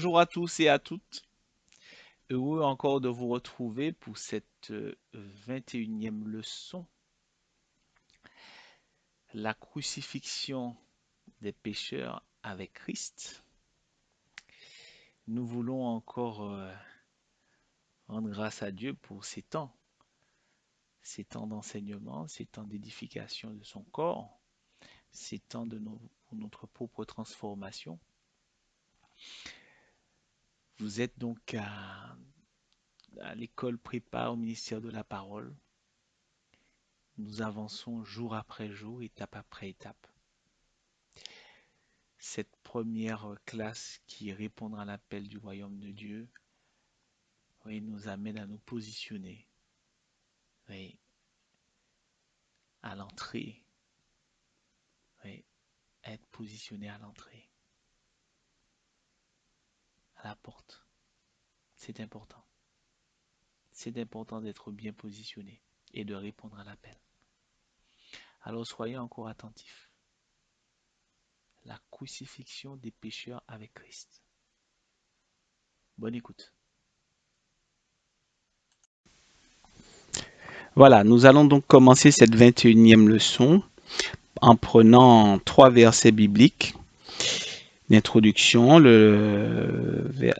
Bonjour à tous et à toutes. Heureux encore de vous retrouver pour cette 21e leçon, la crucifixion des pécheurs avec Christ. Nous voulons encore rendre grâce à Dieu pour ces temps d'enseignement, ces temps d'édification de son corps, ces temps pour notre propre transformation. Vous êtes donc à l'école prépa au ministère de la parole. Nous avançons jour après jour, étape après étape. Cette première classe qui répondra à l'appel du royaume de Dieu, oui, nous amène à nous positionner, oui, à l'entrée, oui, à être positionné à l'entrée, à la porte. C'est important. C'est important d'être bien positionné et de répondre à l'appel. Alors soyez encore attentifs. La crucifixion des pécheurs avec Christ. Bonne écoute. Voilà, nous allons donc commencer cette 21e leçon en prenant 3 versets bibliques d'introduction.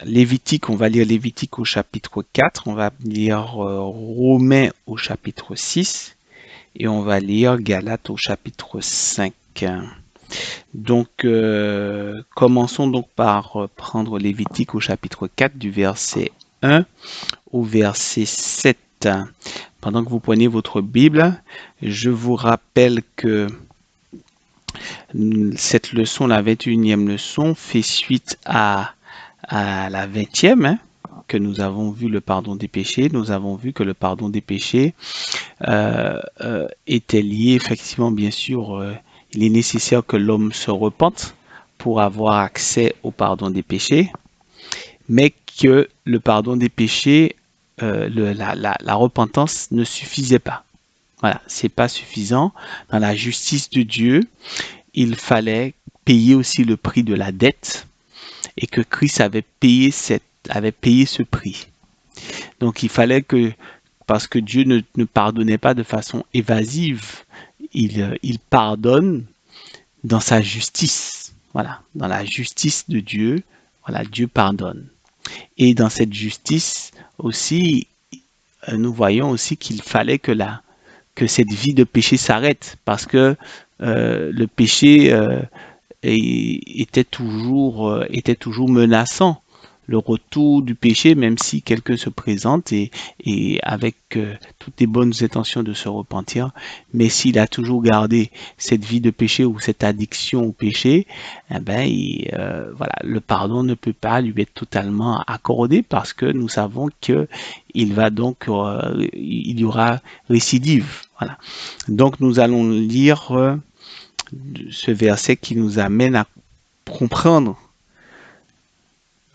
Lévitique, on va lire Lévitique au chapitre 4, on va lire Romains au chapitre 6 et on va lire Galates au chapitre 5. Donc, commençons donc par prendre Lévitique au chapitre 4 du verset 1 au verset 7. Pendant que vous prenez votre Bible, je vous rappelle que cette leçon, la 21e leçon, fait suite à la 20e, que nous avons vu le pardon des péchés. Nous avons vu que le pardon des péchés était lié, effectivement, bien sûr, il est nécessaire que l'homme se repente pour avoir accès au pardon des péchés, mais que le pardon des péchés, la repentance ne suffisait pas. Voilà, c'est pas suffisant. Dans la justice de Dieu, il fallait payer aussi le prix de la dette et que Christ avait payé ce prix. Donc il fallait que, parce que Dieu ne pardonnait pas de façon évasive, il pardonne dans sa justice. Voilà, dans la justice de Dieu, voilà, Dieu pardonne. Et dans cette justice aussi, nous voyons aussi qu'il fallait que cette vie de péché s'arrête parce que le péché était toujours menaçant. Le retour du péché, même si quelqu'un se présente et avec toutes les bonnes intentions de se repentir, mais s'il a toujours gardé cette vie de péché ou cette addiction au péché, eh ben, voilà, le pardon ne peut pas lui être totalement accordé parce que nous savons que il y aura récidive. Voilà. Donc nous allons lire ce verset qui nous amène à comprendre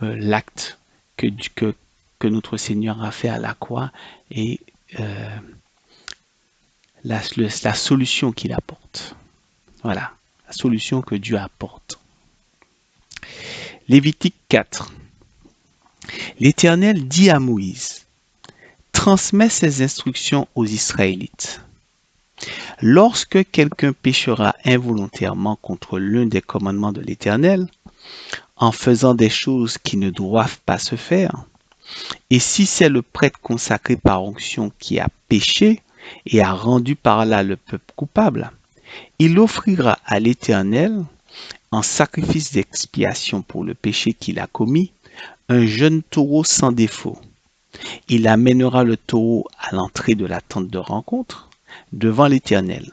l'acte que notre Seigneur a fait à la croix et la solution qu'il apporte. Voilà, la solution que Dieu apporte. Lévitique 4. L'Éternel dit à Moïse, transmets ces instructions aux Israélites. Lorsque quelqu'un péchera involontairement contre l'un des commandements de l'Éternel, en faisant des choses qui ne doivent pas se faire, et si c'est le prêtre consacré par onction qui a péché et a rendu par là le peuple coupable, il offrira à l'Éternel, en sacrifice d'expiation pour le péché qu'il a commis, un jeune taureau sans défaut. Il amènera le taureau à l'entrée de la tente de rencontre, devant l'Éternel.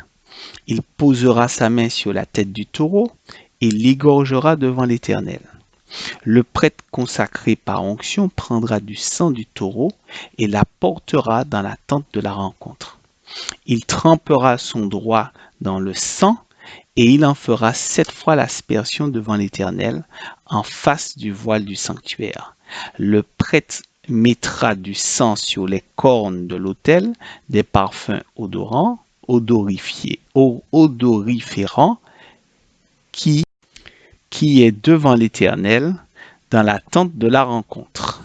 Il posera sa main sur la tête du taureau et l'égorgera devant l'Éternel. Le prêtre consacré par onction prendra du sang du taureau et la portera dans la tente de la rencontre. Il trempera son doigt dans le sang et il en fera 7 fois l'aspersion devant l'Éternel en face du voile du sanctuaire. Le prêtre mettra du sang sur les cornes de l'autel, des parfums odorants, odoriférants qui est devant l'Éternel dans la tente de la rencontre.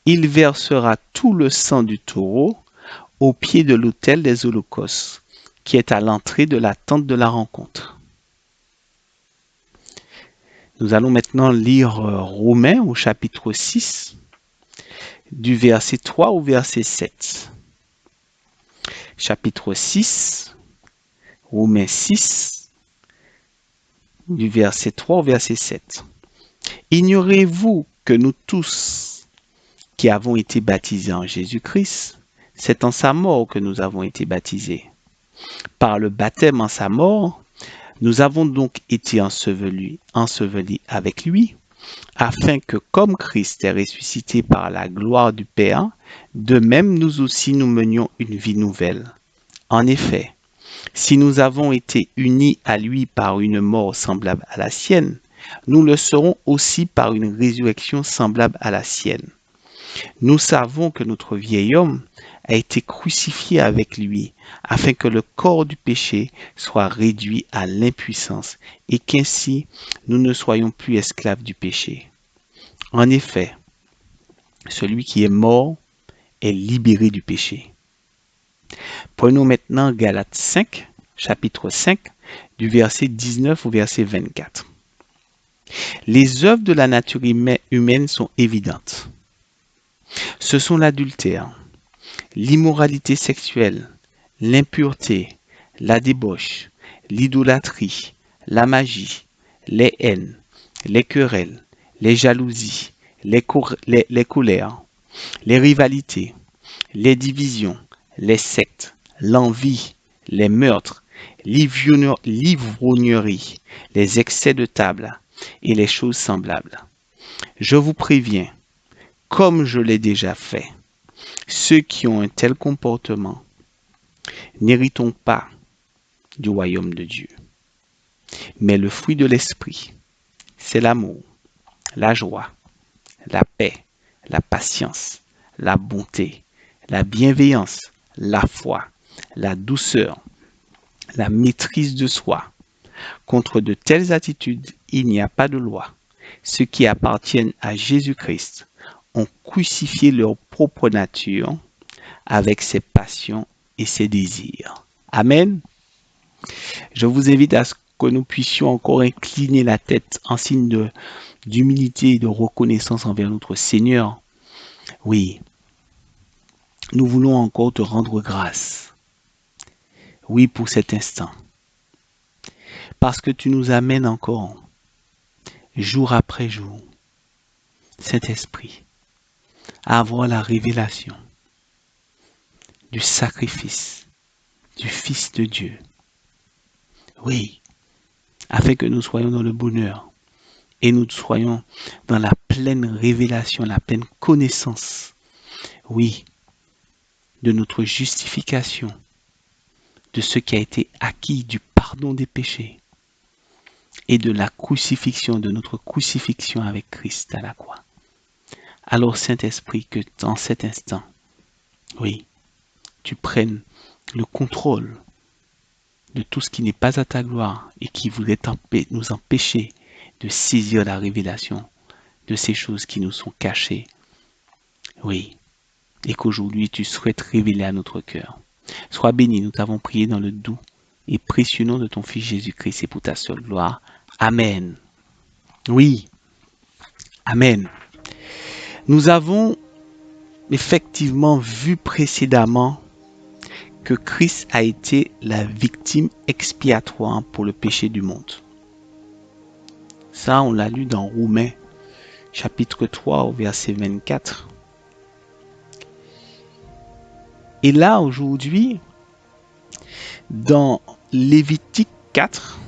Il versera tout le sang du taureau au pied de l'autel des holocaustes, qui est à l'entrée de la tente de la rencontre. Nous allons maintenant lire Romains au chapitre 6, du verset 3 au verset 7. Chapitre 6, Romains 6, du verset 3 au verset 7. Ignorez-vous que nous tous qui avons été baptisés en Jésus-Christ, c'est en sa mort que nous avons été baptisés. Par le baptême en sa mort, nous avons donc été ensevelis avec lui, afin que comme Christ est ressuscité par la gloire du Père, de même nous aussi nous menions une vie nouvelle. En effet, si nous avons été unis à lui par une mort semblable à la sienne, nous le serons aussi par une résurrection semblable à la sienne. Nous savons que notre vieil homme a été crucifié avec lui, afin que le corps du péché soit réduit à l'impuissance et qu'ainsi nous ne soyons plus esclaves du péché. En effet, celui qui est mort est libéré du péché. Prenons maintenant Galates 5, chapitre 5, du verset 19 au verset 24. Les œuvres de la nature humaine sont évidentes. Ce sont l'adultère, l'immoralité sexuelle, l'impureté, la débauche, l'idolâtrie, la magie, les haines, les querelles, les jalousies, les colères, les rivalités, les divisions, les sectes, l'envie, les meurtres, l'ivrognerie, les excès de table et les choses semblables. Je vous préviens, comme je l'ai déjà fait, ceux qui ont un tel comportement n'héritent pas du royaume de Dieu. Mais le fruit de l'esprit, c'est l'amour, la joie, la paix, la patience, la bonté, la bienveillance, la foi, la douceur, la maîtrise de soi. Contre de telles attitudes, il n'y a pas de loi. Ceux qui appartiennent à Jésus-Christ ont crucifié leur propre nature avec ses passions et ses désirs. Amen. Je vous invite à ce que nous puissions encore incliner la tête en signe d'humilité et de reconnaissance envers notre Seigneur. Oui, nous voulons encore te rendre grâce. Oui, pour cet instant. Parce que tu nous amènes encore, jour après jour, Saint-Esprit, à avoir la révélation du sacrifice du Fils de Dieu. Oui, afin que nous soyons dans le bonheur et nous soyons dans la pleine révélation, la pleine connaissance, oui, de notre justification, de ce qui a été acquis, du pardon des péchés et de la crucifixion, de notre crucifixion avec Christ à la croix. Alors, Saint-Esprit, que dans cet instant, oui, tu prennes le contrôle de tout ce qui n'est pas à ta gloire et qui voudrait nous empêcher de saisir la révélation de ces choses qui nous sont cachées. Oui, et qu'aujourd'hui tu souhaites révéler à notre cœur. Sois béni, nous t'avons prié dans le doux et précieux nom de ton Fils Jésus-Christ et pour ta seule gloire. Amen. Oui, Amen. Nous avons effectivement vu précédemment que Christ a été la victime expiatoire pour le péché du monde. Ça, on l'a lu dans Romains, chapitre 3, au verset 24. Et là, aujourd'hui, dans Lévitique 4,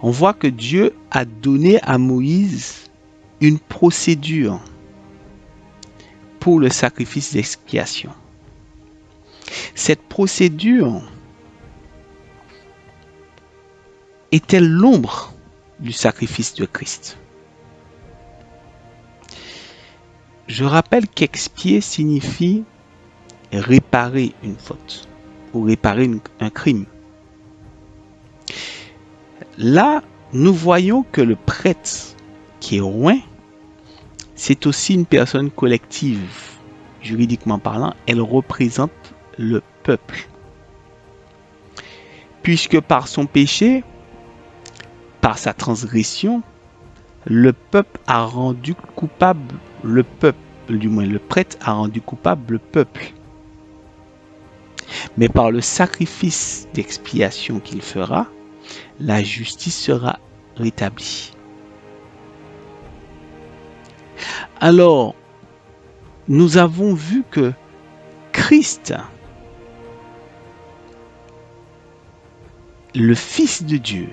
on voit que Dieu a donné à Moïse une procédure pour le sacrifice d'expiation. Cette procédure était l'ombre du sacrifice de Christ. Je rappelle qu'expier signifie réparer une faute ou réparer un crime. Là, nous voyons que le prêtre qui est oint, c'est aussi une personne collective. Juridiquement parlant, elle représente le peuple. Puisque par son péché, par sa transgression, le peuple a rendu coupable le peuple, du moins le prêtre a rendu coupable le peuple. Mais par le sacrifice d'expiation qu'il fera, la justice sera rétablie. Alors, nous avons vu que Christ, le Fils de Dieu,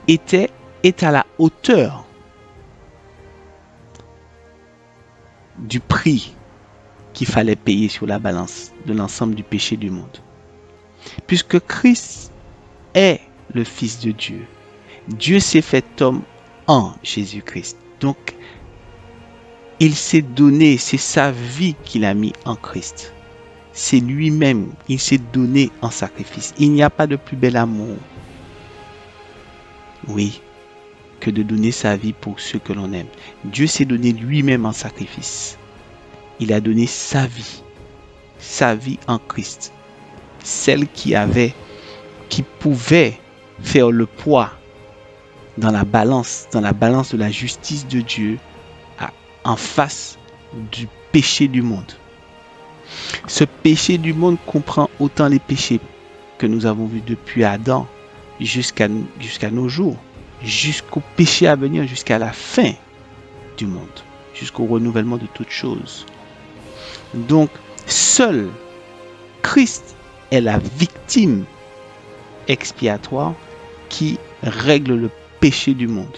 est à la hauteur du prix qu'il fallait payer sur la balance de l'ensemble du péché du monde. Puisque Christ est le Fils de Dieu, Dieu s'est fait homme en Jésus-Christ. Donc, il s'est donné, c'est sa vie qu'il a mis en Christ. C'est lui-même, il s'est donné en sacrifice. Il n'y a pas de plus bel amour, oui, que de donner sa vie pour ceux que l'on aime. Dieu s'est donné lui-même en sacrifice. Il a donné sa vie en Christ. Celle qui pouvait faire le poids dans la balance de la justice de Dieu en face du péché du monde. Ce péché du monde comprend autant les péchés que nous avons vus depuis Adam jusqu'à nos jours, jusqu'au péché à venir, jusqu'à la fin du monde, jusqu'au renouvellement de toutes choses. Donc, seul Christ est la victime expiatoire qui règle le péché du monde.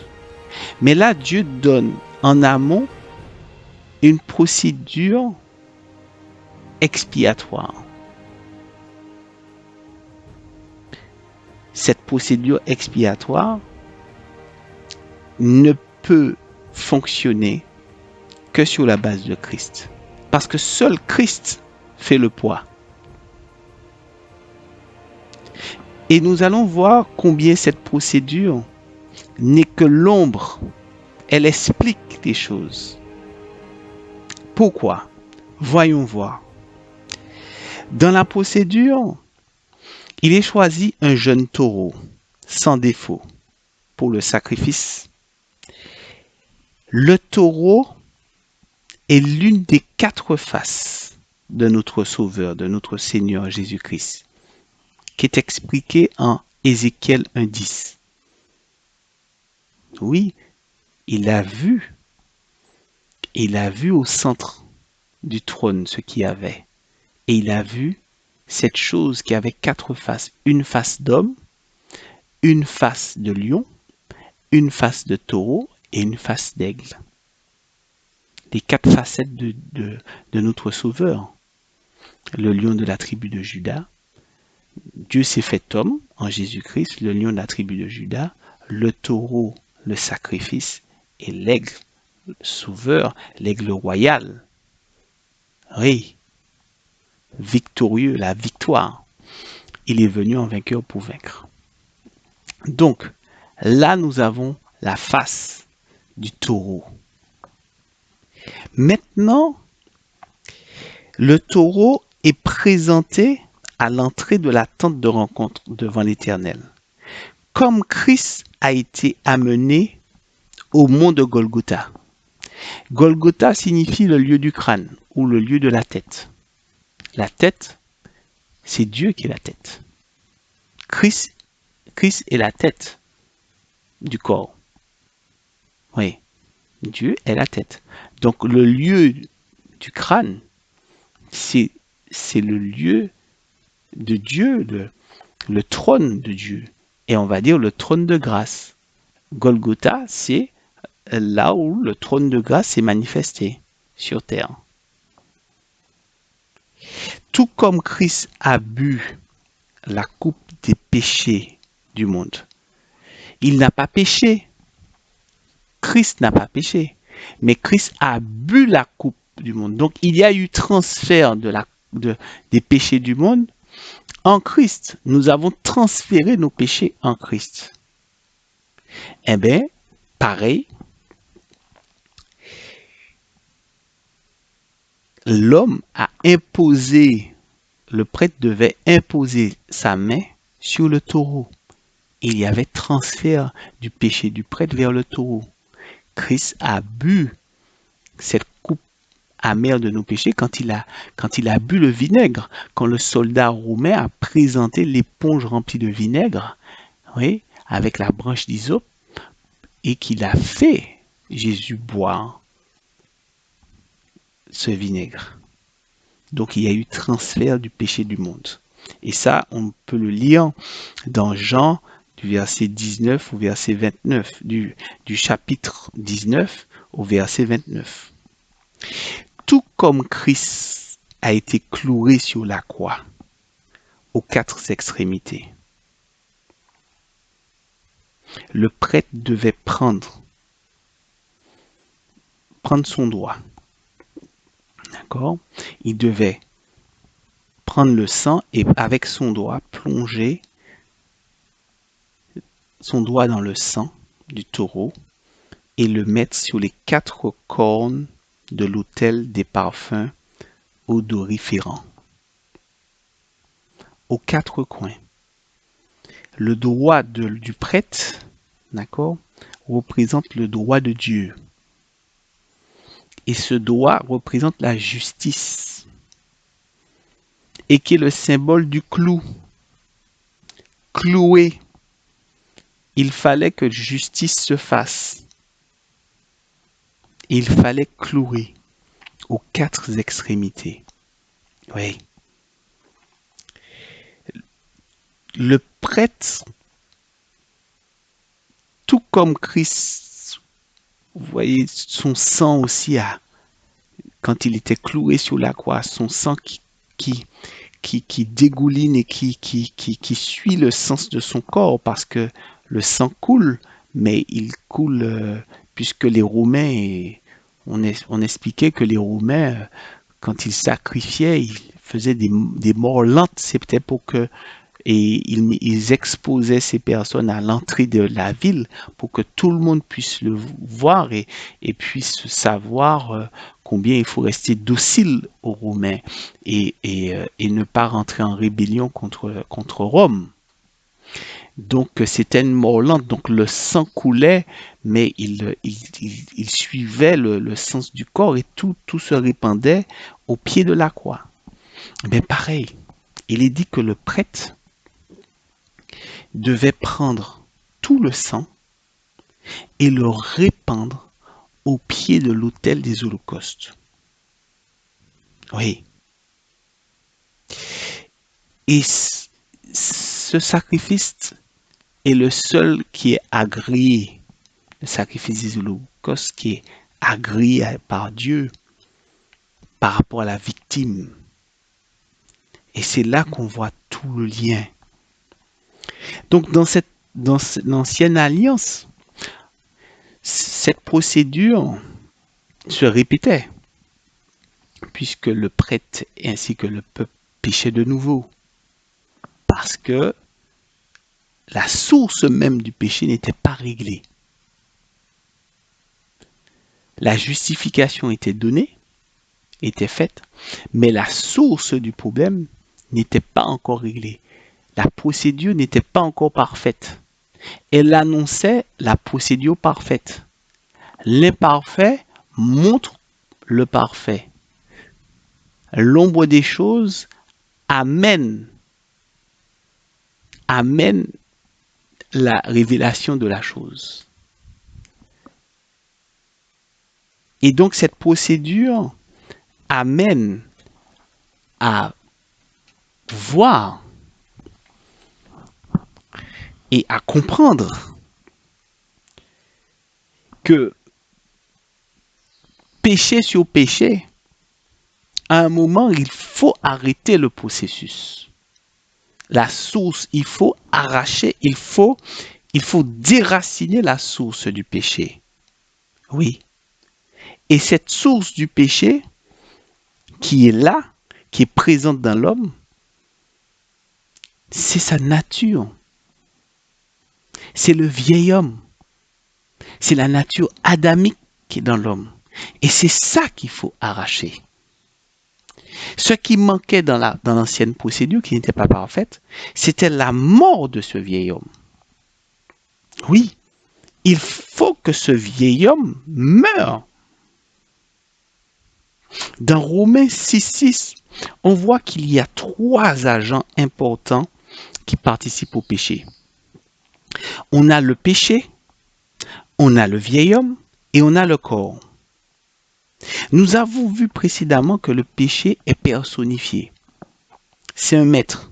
Mais là, Dieu donne en amont une procédure expiatoire. Cette procédure expiatoire ne peut fonctionner que sur la base de Christ. Parce que seul Christ fait le poids. Et nous allons voir combien cette procédure n'est que l'ombre. Elle explique des choses. Pourquoi? Voyons voir. Dans la procédure, il est choisi un jeune taureau, sans défaut, pour le sacrifice. Le taureau est l'une des 4 faces de notre Sauveur, de notre Seigneur Jésus-Christ, qui est expliqué en Ézéchiel 1:10. Oui, il a vu au centre du trône ce qu'il y avait. Et il a vu cette chose qui avait 4 faces. Une face d'homme, une face de lion, une face de taureau et une face d'aigle. Les 4 facettes de notre Sauveur. Le lion de la tribu de Juda. Dieu s'est fait homme en Jésus-Christ, le lion de la tribu de Juda, le taureau, le sacrifice, et l'aigle, le sauveur, l'aigle royal. Oui, victorieux, la victoire. Il est venu en vainqueur pour vaincre. Donc, là, nous avons la face du taureau. Maintenant, le taureau est présenté à l'entrée de la tente de rencontre devant l'Éternel. Comme Christ a été amené au mont de Golgotha. Golgotha signifie le lieu du crâne ou le lieu de la tête. La tête, c'est Dieu qui est la tête. Christ est la tête du corps. Oui, Dieu est la tête. Donc le lieu du crâne, c'est le lieu de Dieu, le trône de Dieu. Et on va dire le trône de grâce. Golgotha, c'est là où le trône de grâce s'est manifesté sur terre. Tout comme Christ a bu la coupe des péchés du monde, il n'a pas péché. Christ n'a pas péché, mais Christ a bu la coupe du monde. Donc il y a eu transfert des péchés du monde en Christ. Nous avons transféré nos péchés en Christ. Eh bien, pareil, l'homme a imposé, le prêtre devait imposer sa main sur le taureau. Il y avait transfert du péché du prêtre vers le taureau. Christ a bu cette coupe amère de nos péchés quand il a bu le vinaigre, quand le soldat romain a présenté l'éponge remplie de vinaigre, oui, avec la branche d'hysope, et qu'il a fait Jésus boire ce vinaigre. Donc il y a eu transfert du péché du monde. Et ça, on peut le lire dans Jean, du verset 19 au verset 29, du chapitre 19 au verset 29. Tout comme Christ a été cloué sur la croix, aux quatre extrémités, le prêtre devait prendre son doigt, d'accord? Il devait prendre le sang et avec son doigt plonger son doigt dans le sang du taureau et le mettre sur les quatre cornes de l'autel des parfums odoriférants, aux quatre coins. Le doigt du prêtre, d'accord, représente le droit de Dieu. Et ce doigt représente la justice et qui est le symbole du clou. Cloué. Il fallait que justice se fasse. Il fallait clouer aux quatre extrémités. Oui. Le prêtre, tout comme Christ, vous voyez, son sang aussi, quand il était cloué sur la croix, son sang qui dégouline et qui suit le sens de son corps, parce que le sang coule, mais il coule puisque les Romains, on expliquait que les Romains, quand ils sacrifiaient, ils faisaient des morts lentes, c'était pour que et ils exposaient ces personnes à l'entrée de la ville pour que tout le monde puisse le voir et puisse savoir combien il faut rester docile aux Romains et ne pas rentrer en rébellion contre Rome. Donc c'était une mort lente, donc le sang coulait, mais il suivait le sens du corps et tout se répandait au pied de la croix. Mais pareil, il est dit que le prêtre devait prendre tout le sang et le répandre au pied de l'autel des holocaustes. Oui. Et ce sacrifice est le seul qui est agréé, le sacrifice des holocaustes qui est agréé par Dieu par rapport à la victime. Et c'est là qu'on voit tout le lien. Donc dans l'ancienne alliance, cette procédure se répétait, puisque le prêtre ainsi que le peuple péchaient de nouveau. Parce que la source même du péché n'était pas réglée. La justification était donnée, était faite, mais la source du problème n'était pas encore réglée. La procédure n'était pas encore parfaite. Elle annonçait la procédure parfaite. L'imparfait montre le parfait. L'ombre des choses amène la révélation de la chose. Et donc cette procédure amène à voir et à comprendre que péché sur péché, à un moment, il faut arrêter le processus. La source, il faut arracher, il faut déraciner la source du péché. Oui. Et cette source du péché qui est là, qui est présente dans l'homme, c'est sa nature. C'est le vieil homme. C'est la nature adamique qui est dans l'homme. Et c'est ça qu'il faut arracher. Ce qui manquait dans l'ancienne procédure, qui n'était pas parfaite, c'était la mort de ce vieil homme. Oui, il faut que ce vieil homme meure. Dans Romains 6,6, on voit qu'il y a 3 agents importants qui participent au péché. On a le péché, on a le vieil homme et on a le corps. Nous avons vu précédemment que le péché est personnifié. C'est un maître.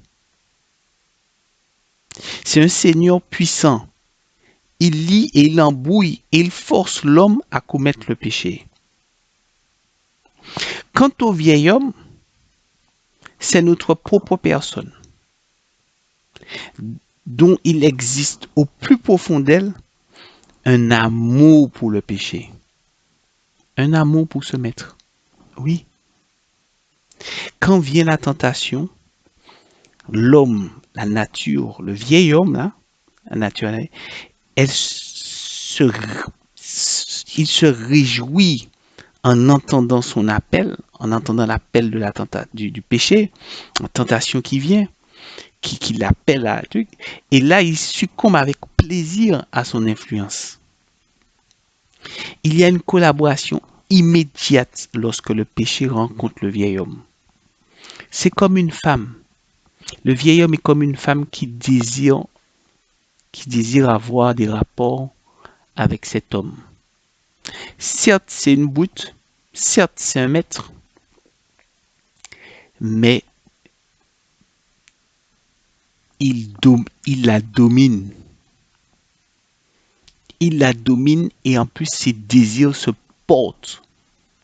C'est un Seigneur puissant. Il lie et il embrouille et il force l'homme à commettre le péché. Quant au vieil homme, c'est notre propre personne, dont il existe au plus profond d'elle un amour pour le péché, un amour pour ce maître. Oui. Quand vient la tentation, l'homme, la nature, le vieil homme, là, la nature, il se réjouit en entendant son appel, en entendant l'appel de du péché, la tentation qui vient, qui l'appelle à un truc, et là il succombe avec plaisir à son influence. Il y a une collaboration immédiate lorsque le péché rencontre le vieil homme. C'est comme une femme. Le vieil homme est comme une femme qui désire avoir des rapports avec cet homme. Certes, c'est une brute, certes, c'est un maître, mais il la domine. Il la domine et en plus ses désirs se portent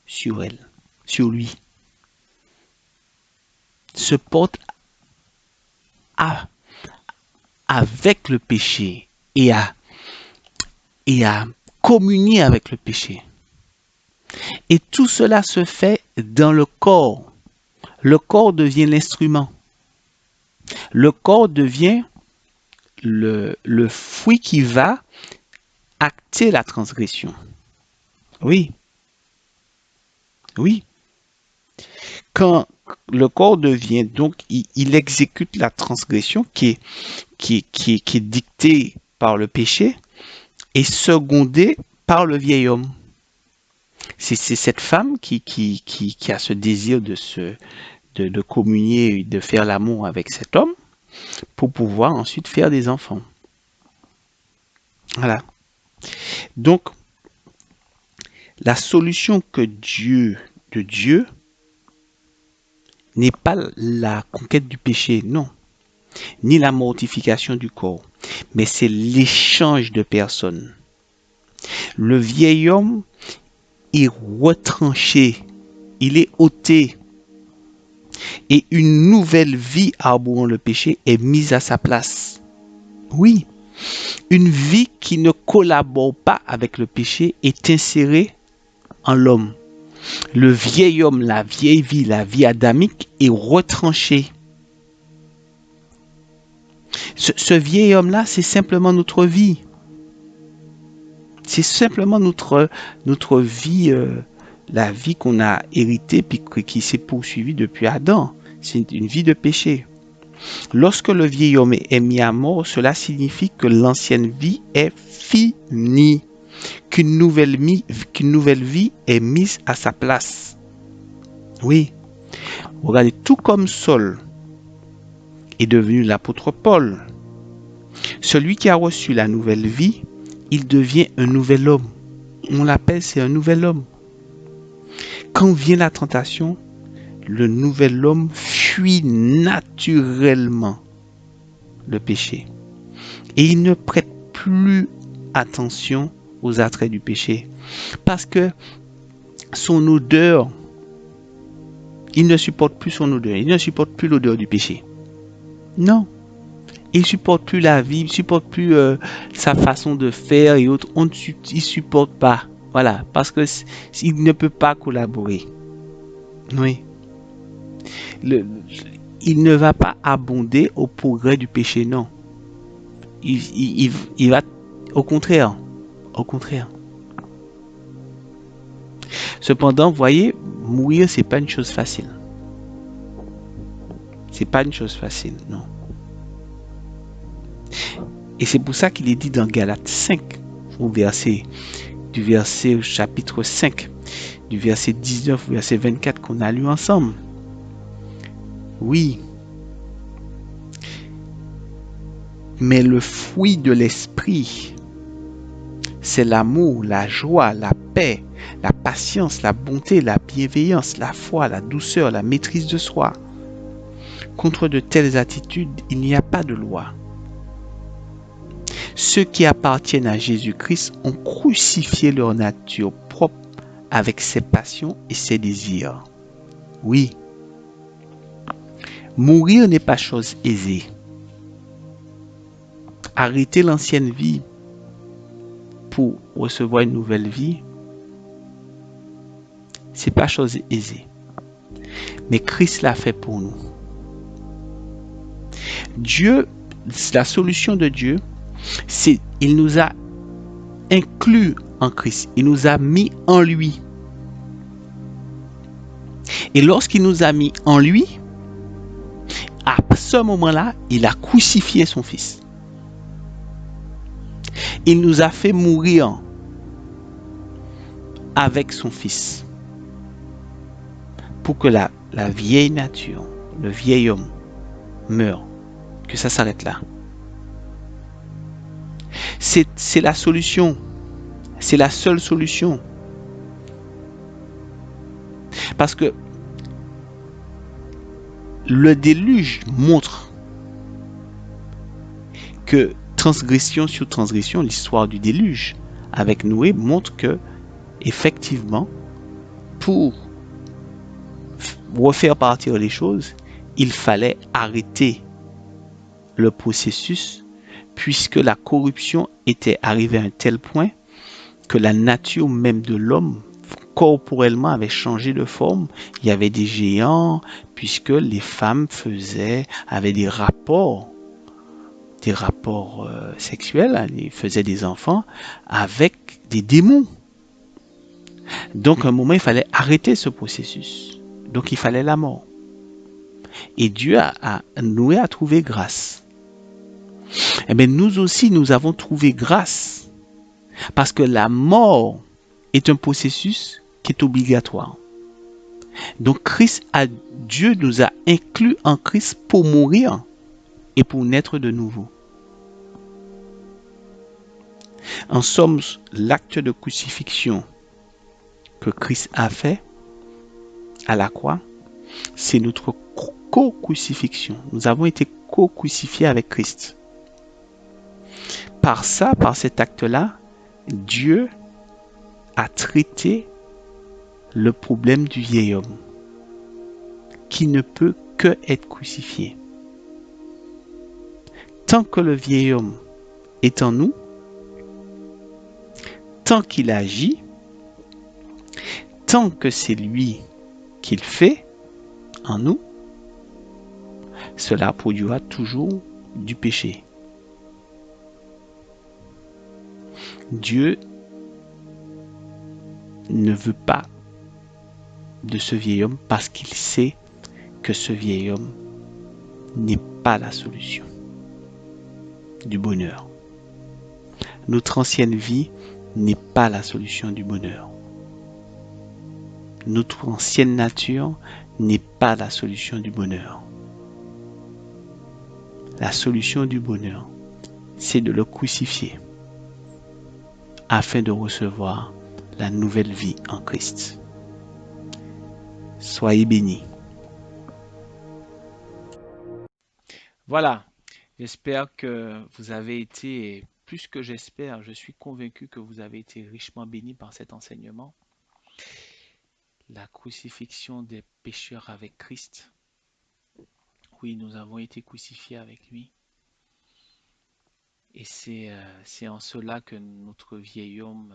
sur elle, sur lui. Se portent avec le péché et à communier avec le péché. Et tout cela se fait dans le corps. Le corps devient l'instrument. Le corps devient le fruit qui va acter la transgression. Oui, oui. Quand le corps devient, donc, il exécute la transgression qui est dictée par le péché et secondée par le vieil homme. C'est cette femme qui a ce désir de communier et de faire l'amour avec cet homme pour pouvoir ensuite faire des enfants. Voilà. Donc, la solution de Dieu n'est pas la conquête du péché, non, ni la mortification du corps, mais c'est l'échange de personnes. Le vieil homme est retranché, il est ôté, et une nouvelle vie arborant le péché est mise à sa place. Oui, une vie qui ne collabore pas avec le péché est insérée en l'homme. Le vieil homme, la vieille vie, la vie adamique est retranchée. Ce vieil homme-là, c'est simplement notre vie. C'est simplement notre vie, la vie qu'on a héritée puis qui s'est poursuivie depuis Adam. C'est une vie de péché. Lorsque le vieil homme est mis à mort, cela signifie que l'ancienne vie est finie, qu'une nouvelle vie est mise à sa place. Oui, regardez, tout comme Saul est devenu l'apôtre Paul, celui qui a reçu la nouvelle vie, il devient un nouvel homme. On l'appelle, c'est un nouvel homme. Quand vient la tentation, le nouvel homme fuit naturellement le péché. Et il ne prête plus attention aux attraits du péché. Parce que son odeur, il ne supporte plus son odeur. Il ne supporte plus l'odeur du péché. Non. Il ne supporte plus la vie, il ne supporte plus sa façon de faire et autres. Il ne supporte pas. Voilà. Parce que il ne peut pas collaborer. Oui. Il ne va pas abonder au progrès du péché, non. Il va au contraire. Au contraire. Cependant, vous voyez, mourir, c'est pas une chose facile. C'est pas une chose facile, non. Et c'est pour ça qu'il est dit dans Galates 5, du verset au chapitre 5, du verset 19 au verset 24 qu'on a lu ensemble. Oui, mais le fruit de l'esprit, c'est l'amour, la joie, la paix, la patience, la bonté, la bienveillance, la foi, la douceur, la maîtrise de soi. Contre de telles attitudes, il n'y a pas de loi. Ceux qui appartiennent à Jésus-Christ ont crucifié leur nature propre avec ses passions et ses désirs. Oui, mourir n'est pas chose aisée. Arrêter l'ancienne vie pour recevoir une nouvelle vie, c'est pas chose aisée. Mais Christ l'a fait pour nous. Dieu, la solution de Dieu, c'est il nous a inclus en Christ. Il nous a mis en lui. Et lorsqu'il nous a mis en lui, à ce moment-là, il a crucifié son fils. Il nous a fait mourir avec son fils pour que la vieille nature, le vieil homme meure, que ça s'arrête là. C'est la solution. C'est la seule solution. Parce que le déluge montre que transgression sur transgression, l'histoire du déluge avec Noé montre que effectivement, pour refaire partir les choses, il fallait arrêter le processus puisque la corruption était arrivée à un tel point que la nature même de l'homme corporellement avait changé de forme. Il y avait des géants puisque les femmes avaient des rapports sexuels, hein, ils faisaient des enfants avec des démons. Donc à un moment, il fallait arrêter ce processus. Donc il fallait la mort. Et Noé a trouvé grâce. Eh bien, nous aussi, nous avons trouvé grâce. Parce que la mort est un processus qui est obligatoire. Donc Dieu nous a inclus en Christ pour mourir et pour naître de nouveau. En somme, l'acte de crucifixion que Christ a fait à la croix, c'est notre co-crucifixion. Nous avons été co-crucifiés avec Christ. Par cet acte-là, Dieu a traité le problème du vieil homme qui ne peut que être crucifié. Tant que le vieil homme est en nous, tant qu'il agit, tant que c'est lui qu'il fait en nous, cela produira toujours du péché. Dieu ne veut pas de ce vieil homme parce qu'il sait que ce vieil homme n'est pas la solution du bonheur. Notre ancienne vie n'est pas la solution du bonheur. Notre ancienne nature n'est pas la solution du bonheur. La solution du bonheur, c'est de le crucifier afin de recevoir la nouvelle vie en Christ. Soyez bénis. Voilà, j'espère que vous avez été, plus que j'espère, je suis convaincu que vous avez été richement bénis par cet enseignement. La crucifixion des pécheurs avec Christ. Oui, nous avons été crucifiés avec lui. Et c'est en cela que notre vieil homme,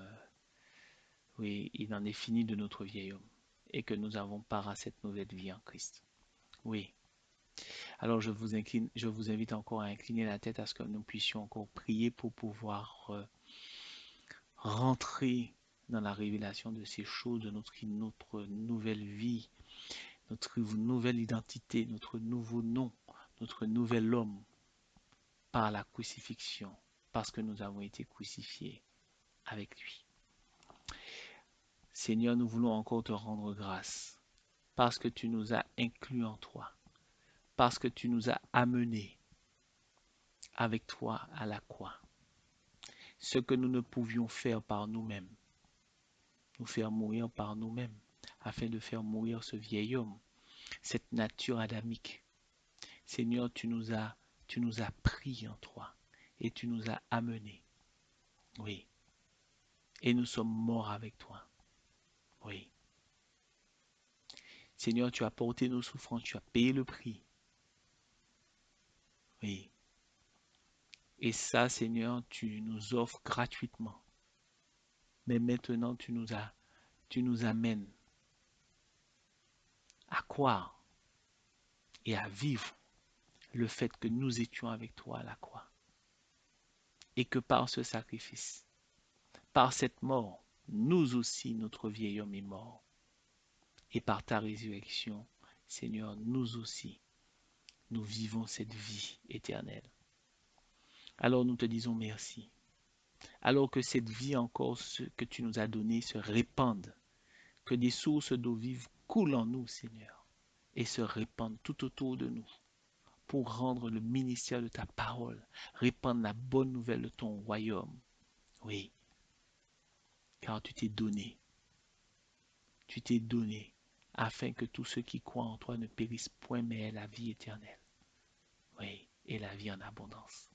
oui, il en est fini de notre vieil homme. Et que nous avons part à cette nouvelle vie en Christ. Oui. Alors je vous invite encore à incliner la tête à ce que nous puissions encore prier pour pouvoir rentrer dans la révélation de ces choses, de notre nouvelle vie, notre nouvelle identité, notre nouveau nom, notre nouvel homme par la crucifixion, parce que nous avons été crucifiés avec lui. Seigneur, nous voulons encore te rendre grâce, parce que tu nous as inclus en toi, parce que tu nous as amenés avec toi à la croix. Ce que nous ne pouvions faire par nous-mêmes, nous faire mourir par nous-mêmes, afin de faire mourir ce vieil homme, cette nature adamique. Seigneur, tu nous as pris en toi et tu nous as amenés. Oui. Et nous sommes morts avec toi. Oui. Seigneur, tu as porté nos souffrances, tu as payé le prix. Oui. Et ça, Seigneur, tu nous offres gratuitement. Mais maintenant, tu nous amènes à croire et à vivre le fait que nous étions avec toi à la croix. Et que par ce sacrifice, par cette mort, nous aussi, notre vieil homme est mort. Et par ta résurrection, Seigneur, nous aussi, nous vivons cette vie éternelle. Alors nous te disons merci. Alors que cette vie encore que tu nous as donnée se répande, que des sources d'eau vive coulent en nous, Seigneur, et se répandent tout autour de nous pour rendre le ministère de ta parole, répandre la bonne nouvelle de ton royaume. Oui, car tu t'es donné, afin que tous ceux qui croient en toi ne périssent point, mais aient la vie éternelle. Oui, et la vie en abondance.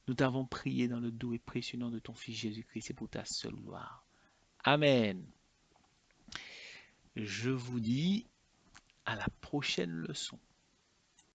Nous t'avons prié dans le doux et précieux nom de ton Fils Jésus-Christ et pour ta seule gloire. Amen. Je vous dis à la prochaine leçon.